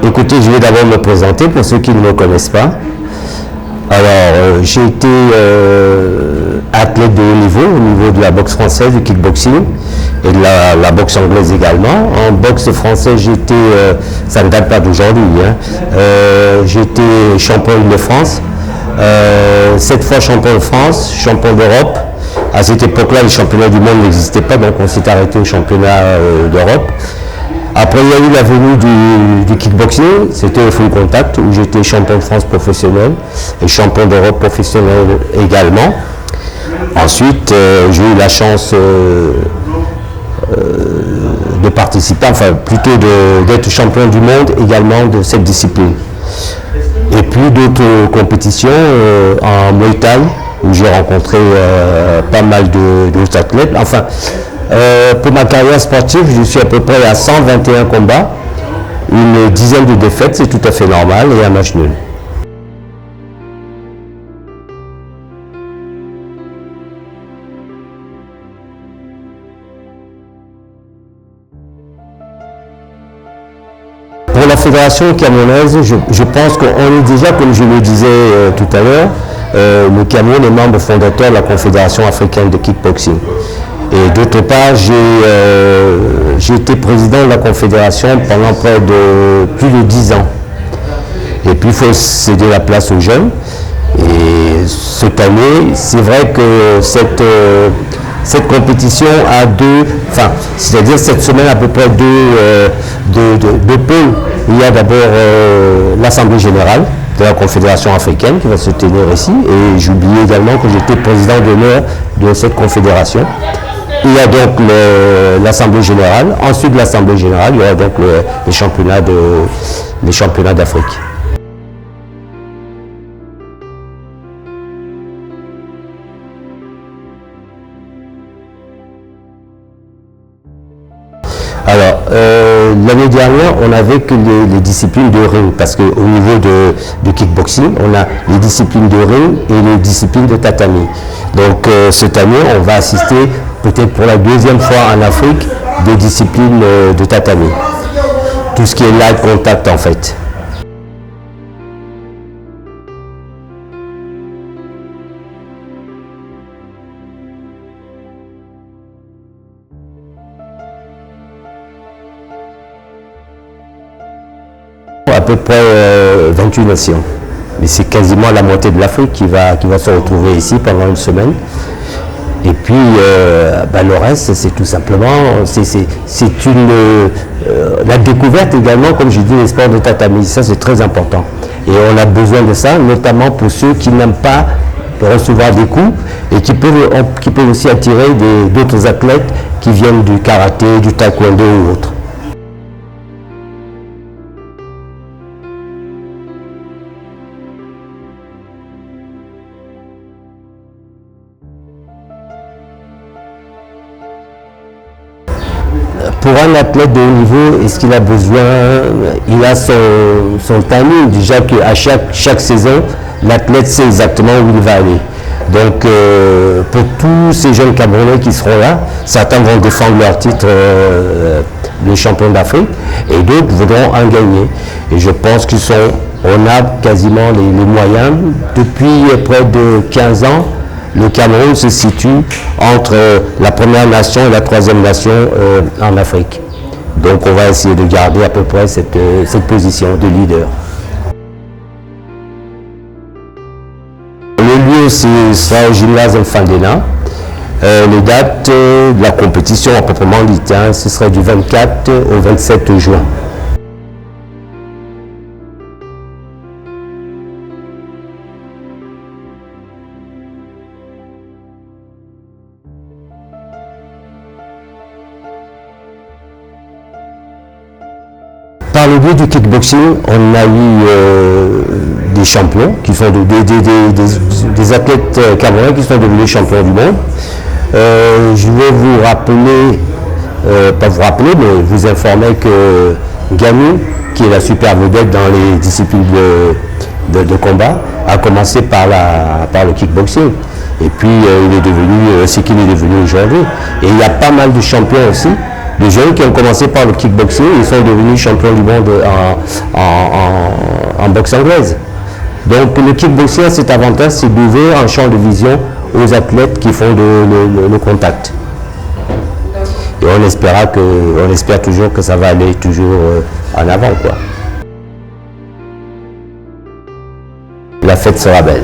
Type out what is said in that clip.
Écoutez, je vais d'abord me présenter pour ceux qui ne me connaissent pas. Alors, j'ai été athlète de haut niveau, au niveau de la boxe française, du kickboxing et de la boxe anglaise également. En boxe française, ça ne date pas d'aujourd'hui, hein. J'ai été champion de France, 7 fois champion de France, champion d'Europe. À cette époque-là, les championnats du monde n'existaient pas, donc on s'est arrêté au championnat d'Europe. Après, il y a eu la venue du kickboxing, c'était au full contact, où j'étais champion de France professionnel et champion d'Europe professionnel également. Ensuite, j'ai eu la chance de participer, enfin plutôt d'être champion du monde également de cette discipline. Et puis d'autres compétitions en Muay Thai, où j'ai rencontré pas mal d'autres athlètes. Enfin, pour ma carrière sportive, je suis à peu près à 121 combats, une dizaine de défaites, c'est tout à fait normal, et un match nul. Pour la fédération camerounaise, je pense qu'on est déjà, comme je le disais tout à l'heure, le Cameroun est membre fondateur de la Confédération africaine de kickboxing. Et d'autre part, j'ai été président de la Confédération pendant près de plus de 10 ans. Et puis il faut céder la place aux jeunes. Et cette année, c'est vrai que cette compétition a c'est-à-dire cette semaine à peu près deux pôles. Il y a d'abord l'Assemblée générale de la Confédération africaine qui va se tenir ici. Et j'oublie également que j'étais président d'honneur de cette confédération. Il y a donc l'Assemblée générale. Ensuite de l'Assemblée générale, il y aura donc les championnats d'Afrique. Alors, l'année dernière, on n'avait que les disciplines de ring, parce qu'au niveau du kickboxing, on a les disciplines de ring et les disciplines de tatami. Donc, cette année, on va assister peut-être pour la deuxième fois en Afrique des disciplines de tatami. Tout ce qui est light contact en fait. À peu près 28 nations. Mais c'est quasiment la moitié de l'Afrique qui va se retrouver ici pendant une semaine. Et puis le reste, c'est tout simplement, la découverte également, comme j'ai dit, les sports de tatami. Ça, c'est très important. Et on a besoin de ça, notamment pour ceux qui n'aiment pas recevoir des coups et qui peuvent aussi attirer d'autres athlètes qui viennent du karaté, du taekwondo ou autres. Pour un athlète de haut niveau, est-ce qu'il a besoin, il a son timing, déjà qu'à chaque saison, l'athlète sait exactement où il va aller. Donc pour tous ces jeunes Camerounais qui seront là, certains vont défendre leur titre de champion d'Afrique et d'autres voudront en gagner. Et je pense qu'on a quasiment les moyens. Depuis près de 15 ans, le Cameroun se situe entre la première nation et la troisième nation en Afrique. Donc on va essayer de garder à peu près cette position de leader. Le lieu sera au gymnase Mfandena. Les dates de la compétition à proprement dit, ce serait du 24 au 27 juin. Par le biais du kickboxing, on a eu des champions, qui sont des athlètes camerounais qui sont devenus champions du monde. Je vais vous rappeler, pas vous rappeler, mais vous informer que Gamou, qui est la super vedette dans les disciplines de combat, a commencé par le kickboxing. Et puis il est devenu ce qu'il est devenu aujourd'hui. Et il y a pas mal de champions aussi Les jeunes qui ont commencé par le kickboxing, ils sont devenus champions du monde en boxe anglaise. Donc le kickboxing a cet avantage, c'est d'ouvrir un champ de vision aux athlètes qui font le contact. Et on espère toujours que ça va aller toujours en avant, quoi. La fête sera belle.